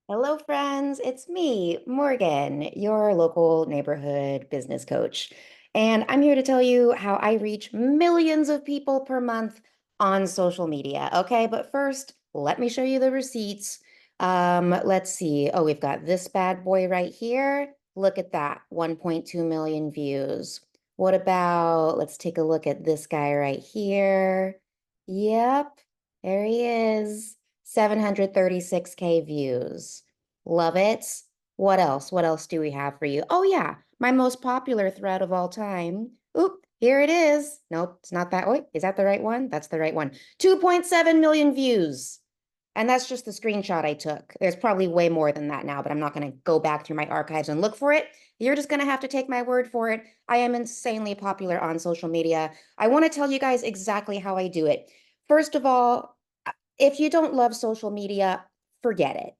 Hello, friends. It's me, Morgan, your local neighborhood business coach. And I'm here to tell you how I reach millions of people per month on social media. Okay, but first, let me show you the receipts. Let's see. Oh, we've got this bad boy right here. Look at that, 1.2 million views. What about, let's take a look at this guy right here. Yep, there he is. 736K views. Love it. What else? What else do we have for you? Oh, yeah, my most popular thread of all time. Oop, here it is. Nope, it's not that. Wait, is that the right one? That's the right one. 2.7 million views. And that's just the screenshot I took. There's probably way more than that now, but I'm not going to go back through my archives and look for it. You're just going to have to take my word for it. I am insanely popular on social media. I want to tell you guys exactly how I do it. First of all, if you don't love social media, forget it.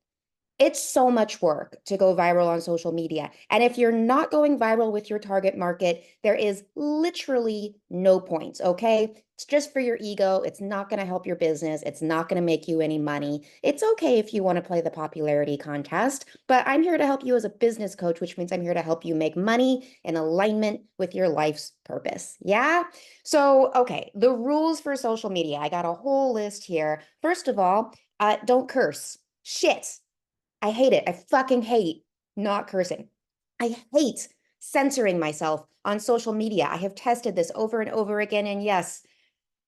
It's so much work to go viral on social media. And if you're not going viral with your target market, there is literally no point, okay? It's just for your ego. It's not going to help your business. It's not going to make you any money. It's okay if you want to play the popularity contest, but I'm here to help you as a business coach, which means I'm here to help you make money in alignment with your life's purpose. Yeah? So, okay, the rules for social media. I got a whole list here. First of all, don't curse. Shit. I hate it. I fucking hate not cursing. I hate censoring myself on social media. I have tested this over and over again. And yes,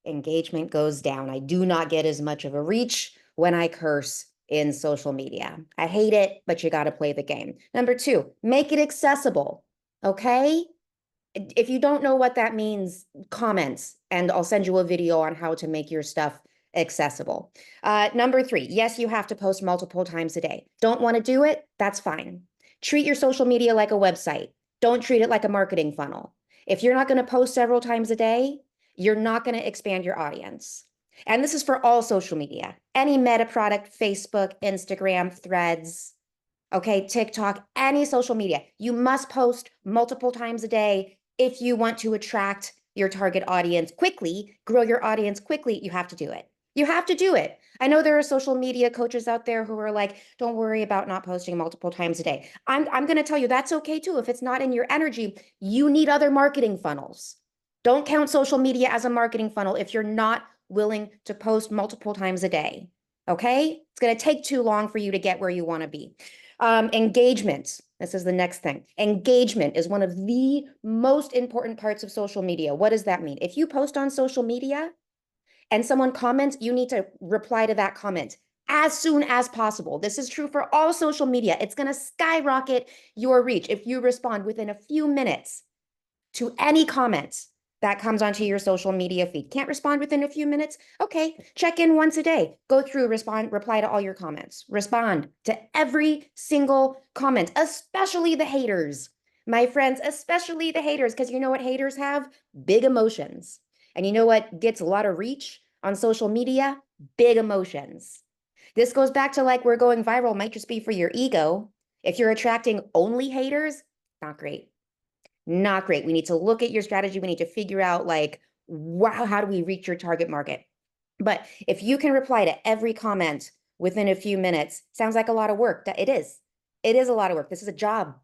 engagement goes down. I do not get as much of a reach when I curse in social media. I hate it, but you got to play the game. Number two, make it accessible. Okay. If you don't know what that means, comments, and I'll send you a video on how to make your stuff accessible. Number three, yes, you have to post multiple times a day. Don't want to do it? That's fine. Treat your social media like a website. Don't treat it like a marketing funnel. If you're not going to post several times a day, you're not going to expand your audience. And this is for all social media, any meta product, Facebook, Instagram, Threads, okay, TikTok, any social media. You must post multiple times a day if you want to attract your target audience quickly, grow your audience quickly. You have to do it. You have to do it. I know there are social media coaches out there who are like, don't worry about not posting multiple times a day. I'm going to tell you that's okay too. If it's not in your energy, you need other marketing funnels. Don't count social media as a marketing funnel if you're not willing to post multiple times a day. Okay? It's going to take too long for you to get where you want to be. Engagement. This is the next thing. Engagement is one of the most important parts of social media. What does that mean? If you post on social media and someone comments, you need to reply to that comment as soon as possible. This is true for all social media. It's going to skyrocket your reach if you respond within a few minutes to any comments that comes onto your social media feed. Can't respond within a few minutes? Okay, check in once a day. Go through, respond, reply to all your comments. Respond to every single comment, especially the haters. My friends, especially the haters, because you know what haters have? Big emotions. And you know what gets a lot of reach on social media? Big emotions. This goes back to like we're going viral might just be for your ego. If you're attracting only haters, not great. Not great. We need to look at your strategy. We need to figure out like, wow, how do we reach your target market? But if you can reply to every comment within a few minutes, sounds like a lot of work. It is. It is a lot of work. This is a job.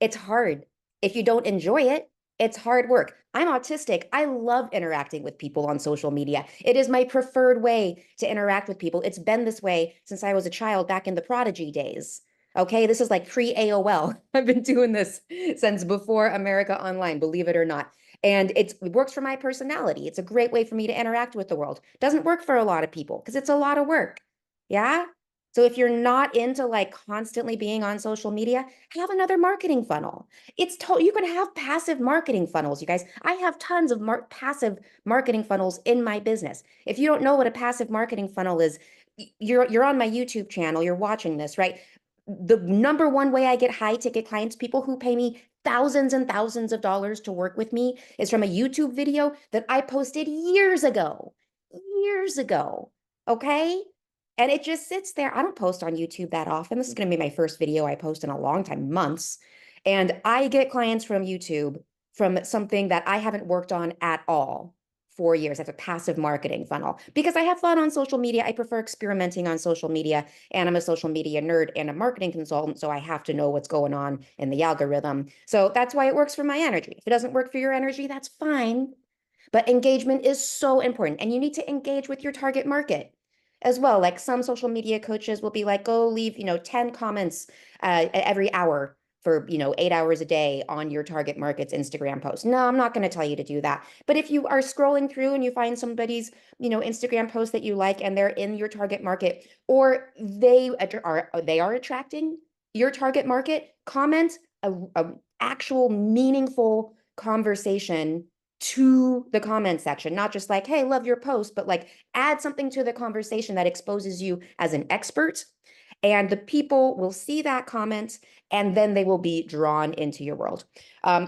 It's hard. If you don't enjoy it, it's hard work. I'm autistic. I love interacting with people on social media. It is my preferred way to interact with people. It's been this way since I was a child back in the Prodigy days. Okay, this is like pre AOL. I've been doing this since before America Online, believe it or not. And it works for my personality. It's a great way for me to interact with the world. Doesn't work for a lot of people because it's a lot of work. Yeah. So if you're not into like constantly being on social media, have another marketing funnel. You can have passive marketing funnels, you guys. I have tons of passive marketing funnels in my business. If you don't know what a passive marketing funnel is, you're on my YouTube channel, you're watching this, right? The number one way I get high ticket clients, people who pay me thousands and thousands of dollars to work with me, is from a YouTube video that I posted years ago. Years ago. Okay? And it just sits there. I don't post on YouTube that often. This is going to be my first video I post in a long time, months. And I get clients from YouTube from something that I haven't worked on at all 4 years as a passive marketing funnel because I have fun on social media. I prefer experimenting on social media, and I'm a social media nerd and a marketing consultant, so I have to know what's going on in the algorithm. So that's why it works for my energy. If it doesn't work for your energy, that's fine. But engagement is so important, and you need to engage with your target market as well. Like some social media coaches will be like, go leave, 10 comments every hour for, 8 hours a day on your target market's Instagram post. No, I'm not going to tell you to do that. But if you are scrolling through and you find somebody's, Instagram post that you like and they're in your target market, or they are attracting your target market, comment a actual meaningful conversation to the comment section, not just like, hey, love your post, but like add something to the conversation that exposes you as an expert. And the people will see that comment and then they will be drawn into your world.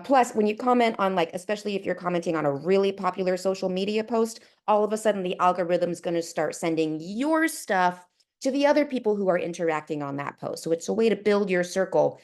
Plus, when you comment on, like, especially if you're commenting on a really popular social media post, all of a sudden the algorithm is going to start sending your stuff to the other people who are interacting on that post. So it's a way to build your circle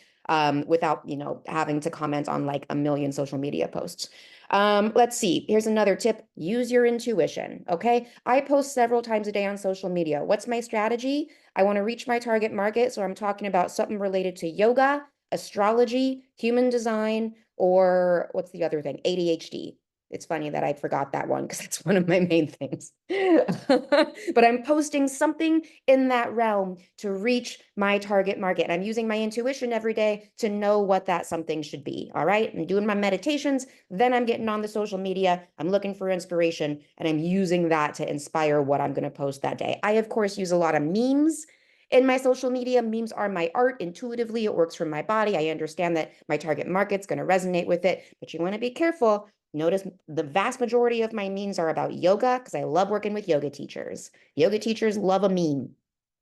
without, having to comment on like a million social media posts. Let's see. Here's another tip. Use your intuition. Okay. I post several times a day on social media. What's my strategy? I want to reach my target market. So I'm talking about something related to yoga, astrology, human design, or what's the other thing? ADHD. It's funny that I forgot that one because it's one of my main things. But I'm posting something in that realm to reach my target market. I'm using my intuition every day to know what that something should be. All right. I'm doing my meditations. Then I'm getting on the social media. I'm looking for inspiration and I'm using that to inspire what I'm going to post that day. I, of course, use a lot of memes in my social media. Memes are my art. Intuitively, it works for my body. I understand that my target market's going to resonate with it, but you want to be careful. Notice the vast majority of my memes are about yoga because I love working with yoga teachers. Yoga teachers love a meme.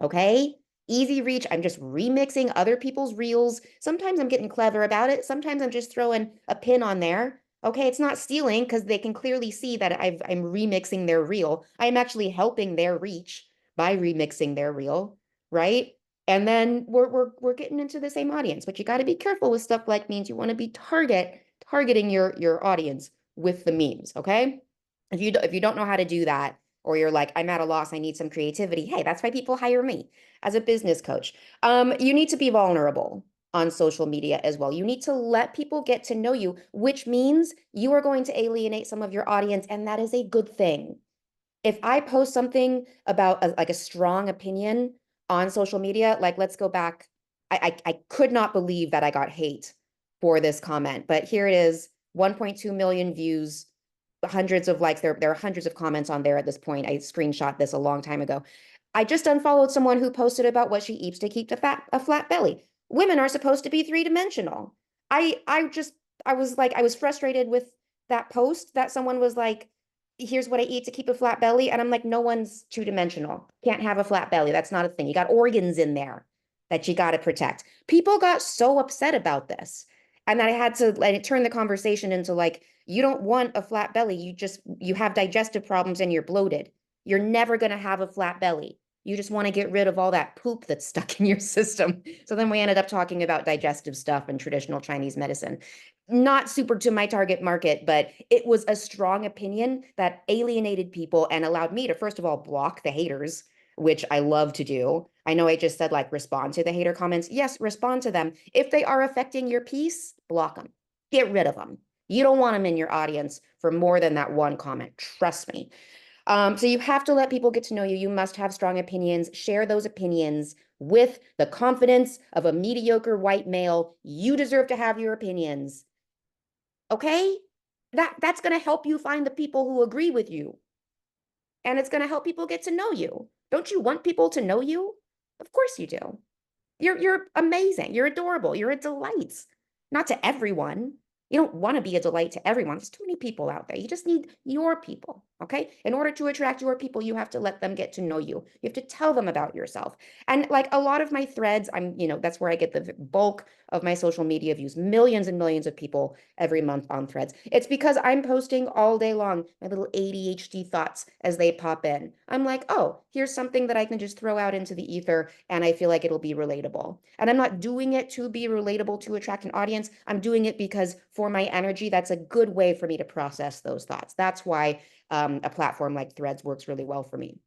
Okay. Easy reach. I'm just remixing other people's reels. Sometimes I'm getting clever about it. Sometimes I'm just throwing a pin on there. Okay, it's not stealing because they can clearly see that I'm remixing their reel. I'm actually helping their reach by remixing their reel, right? And then we're getting into the same audience, but you got to be careful with stuff like memes. You want to be targeting your audience with the memes, okay? If you don't know how to do that, or you're like, I'm at a loss, I need some creativity. Hey, that's why people hire me as a business coach. You need to be vulnerable on social media as well. You need to let people get to know you, which means you are going to alienate some of your audience, and that is a good thing. If I post something about like a strong opinion on social media, like let's go back. I could not believe that I got hate for this comment, but here it is, 1.2 million views, hundreds of likes. There are hundreds of comments on there at this point. I screenshot this a long time ago. I just unfollowed someone who posted about what she eats to keep a flat belly. Women are supposed to be three-dimensional. I was frustrated with that post that someone was like, here's what I eat to keep a flat belly. And I'm like, no one's two-dimensional. Can't have a flat belly. That's not a thing. You got organs in there that you got to protect. People got so upset about this. And then I had to turn the conversation into like, you don't want a flat belly. You have digestive problems and you're bloated. You're never going to have a flat belly. You just want to get rid of all that poop that's stuck in your system. So then we ended up talking about digestive stuff and traditional Chinese medicine. Not super to my target market, but it was a strong opinion that alienated people and allowed me to, first of all, block the haters, which I love to do. I know I just said like respond to the hater comments. Yes, respond to them. If they are affecting your peace, block them. Get rid of them. You don't want them in your audience for more than that one comment. Trust me. So you have to let people get to know you. You must have strong opinions. Share those opinions with the confidence of a mediocre white male. You deserve to have your opinions. Okay? That's going to help you find the people who agree with you. And it's going to help people get to know you. Don't you want people to know you? Of course you do. You're amazing. You're adorable. You're a delight. Not to everyone. You don't want to be a delight to everyone. There's too many people out there. You just need your people, okay? In order to attract your people, you have to let them get to know you. You have to tell them about yourself. And like a lot of my threads, that's where I get the bulk of my social media views, millions and millions of people every month on threads. It's because I'm posting all day long, my little ADHD thoughts as they pop in. I'm like, oh, here's something that I can just throw out into the ether and I feel like it'll be relatable. And I'm not doing it to be relatable to attract an audience. I'm doing it because for my energy, that's a good way for me to process those thoughts. That's why a platform like Threads works really well for me.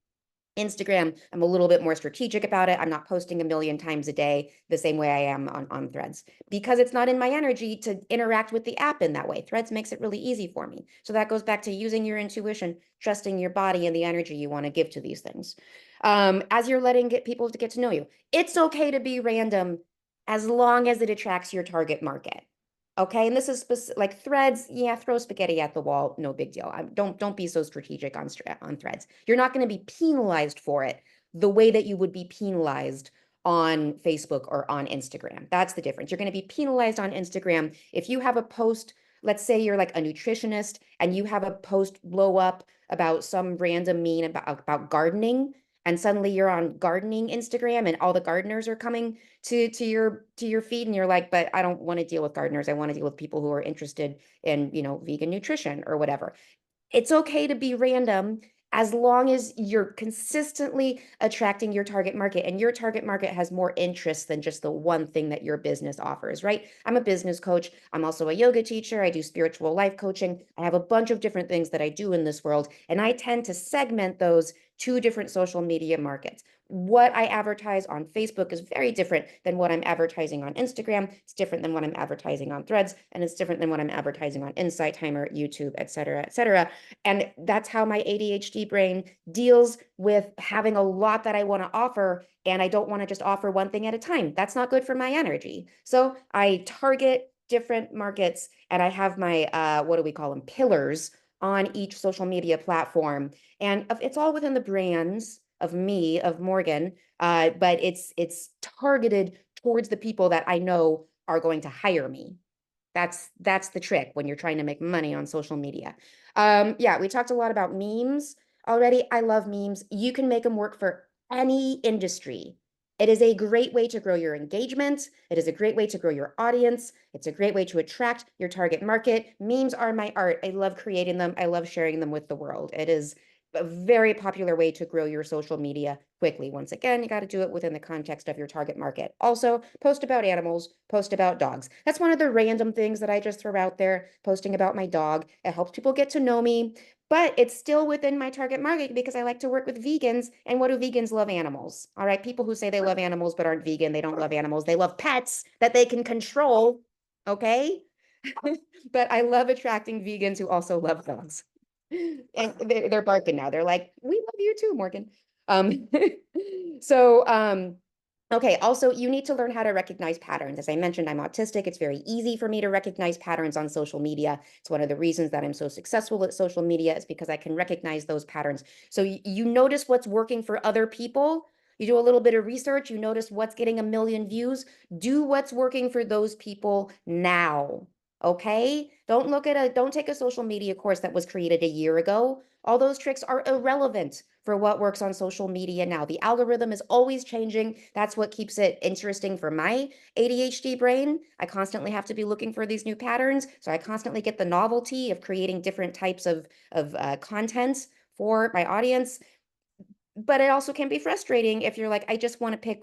Instagram, I'm a little bit more strategic about it. I'm not posting a million times a day the same way I am on Threads because it's not in my energy to interact with the app in that way. Threads makes it really easy for me. So that goes back to using your intuition, trusting your body and the energy you want to give to these things. As you're letting people to get to know you, it's okay to be random as long as it attracts your target market. Okay, and this is like Threads. Yeah, throw spaghetti at the wall, no big deal. Don't be so strategic on Threads. You're not going to be penalized for it the way that you would be penalized on Facebook or on Instagram. That's the difference. You're going to be penalized on Instagram if you have a post. Let's say you're like a nutritionist and you have a post blow up about some random meme about gardening, and suddenly you're on gardening Instagram and all the gardeners are coming to your feed, and you're like, but I don't want to deal with gardeners. I want to deal with people who are interested in, vegan nutrition or whatever. It's okay to be random as long as you're consistently attracting your target market, and your target market has more interests than just the one thing that your business offers, right? I'm a business coach. I'm also a yoga teacher. I do spiritual life coaching. I have a bunch of different things that I do in this world, and I tend to segment those to different social media markets. What I advertise on Facebook is very different than what I'm advertising on Instagram. It's different than what I'm advertising on Threads, and it's different than what I'm advertising on Insight Timer, YouTube, et cetera, et cetera. And that's how my ADHD brain deals with having a lot that I want to offer, and I don't want to just offer one thing at a time. That's not good for my energy. So I target different markets, and I have my, what do we call them, pillars on each social media platform. And it's all within the brands of me, of Morgan, but it's targeted towards the people that I know are going to hire me. That's the trick when you're trying to make money on social media. Yeah, we talked a lot about memes already. I love memes. You can make them work for any industry. It is a great way to grow your engagement. It is a great way to grow your audience. It's a great way to attract your target market. Memes are my art. I love creating them. I love sharing them with the world. It is a very popular way to grow your social media quickly. Once again, you got to do it within the context of your target market. Also, post about animals, post about dogs. That's one of the random things that I just throw out there, posting about my dog. It helps people get to know me, but it's still within my target market because I like to work with vegans. And what do vegans love? Animals. All right. People who say they love animals but aren't vegan, they don't love animals. They love pets that they can control. Okay. But I love attracting vegans who also love dogs. And they're barking now. They're like, we love you too, Morgan. Um, so, okay, also, you need to learn how to recognize patterns. As I mentioned, I'm autistic. It's very easy for me to recognize patterns on social media. It's one of the reasons that I'm so successful at social media is because I can recognize those patterns. So you notice what's working for other people. You do a little bit of research, you notice what's getting 1 million views. Do what's working for those people now. Okay? Don't take a social media course that was created a year ago. All those tricks are irrelevant for what works on social media now. The algorithm is always changing. That's what keeps it interesting for my ADHD brain. I constantly have to be looking for these new patterns. So I constantly get the novelty of creating different types of content for my audience. But it also can be frustrating if you're like, I just want to pick,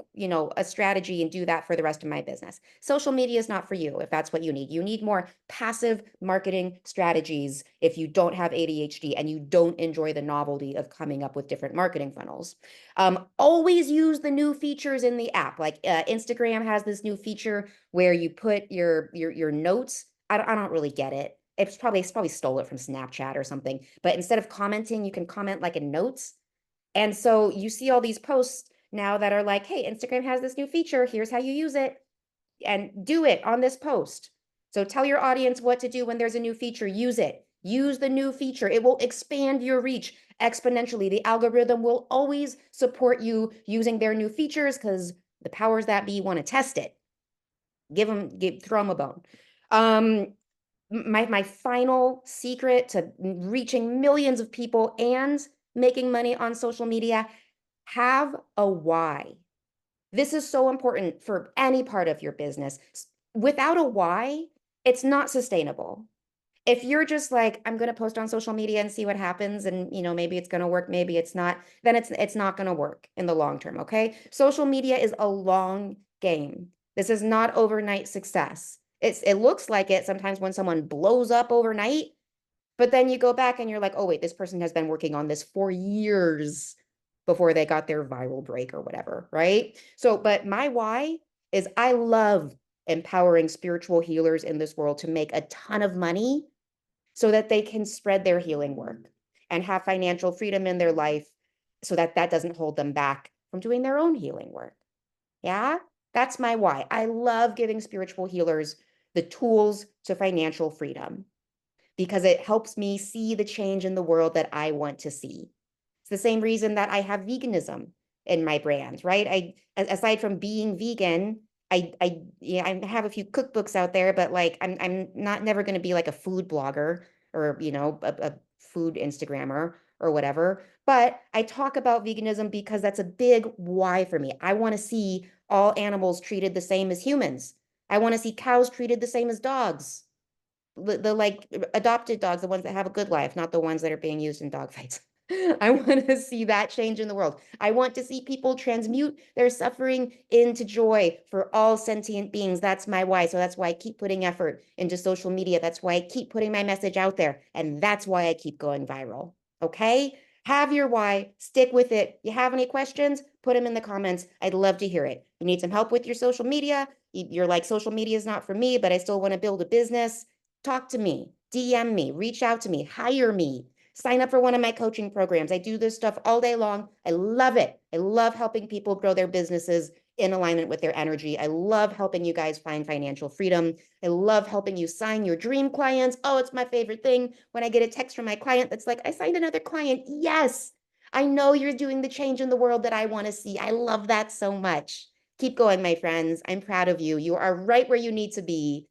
a strategy and do that for the rest of my business. Social media is not for you if that's what you need. You need more passive marketing strategies if you don't have ADHD and you don't enjoy the novelty of coming up with different marketing funnels. Always use the new features in the app. Like Instagram has this new feature where you put your notes. I don't really get it. It's probably stole it from Snapchat or something. But instead of commenting, you can comment like in notes. And so you see all these posts now that are like, hey, Instagram has this new feature. Here's how you use it, and do it on this post. So tell your audience what to do when there's a new feature. Use it. Use the new feature. It will expand your reach exponentially. The algorithm will always support you using their new features because the powers that be want to test it. Throw them a bone. My final secret to reaching millions of people and making money on social media, have a why. This is so important for any part of your business. Without a why, it's not sustainable. If you're just like, I'm going to post on social media and see what happens, and maybe it's going to work, maybe it's not, then it's not going to work in the long term, okay? Social media is a long game. This is not overnight success. It looks like it sometimes when someone blows up overnight, But then you go back and you're like, oh, wait, this person has been working on this for years before they got their viral break or whatever, right? So, but my why is I love empowering spiritual healers in this world to make a ton of money so that they can spread their healing work and have financial freedom in their life so that that doesn't hold them back from doing their own healing work. Yeah, that's my why. I love giving spiritual healers the tools to financial freedom because it helps me see the change in the world that I want to see. It's the same reason that I have veganism in my brand, right? Aside from being vegan, yeah, I have a few cookbooks out there, but like I'm not never going to be like a food blogger or a food Instagrammer or whatever. But I talk about veganism because that's a big why for me. I want to see all animals treated the same as humans. I want to see cows treated the same as dogs. The like adopted dogs, the ones that have a good life, not the ones that are being used in dog fights. I want to see that change in the world. I want to see people transmute their suffering into joy for all sentient beings. That's my why. So that's why I keep putting effort into social media. That's why I keep putting my message out there. And that's why I keep going viral. Okay? Have your why, stick with it. You have any questions? Put them in the comments. I'd love to hear it. You need some help with your social media? You're like, social media is not for me, but I still want to build a business. Talk to me, DM me, reach out to me, hire me, sign up for one of my coaching programs. I do this stuff all day long. I love it. I love helping people grow their businesses in alignment with their energy. I love helping you guys find financial freedom. I love helping you sign your dream clients. Oh, it's my favorite thing when I get a text from my client that's like, I signed another client. Yes, I know you're doing the change in the world that I want to see. I love that so much. Keep going, my friends. I'm proud of you. You are right where you need to be.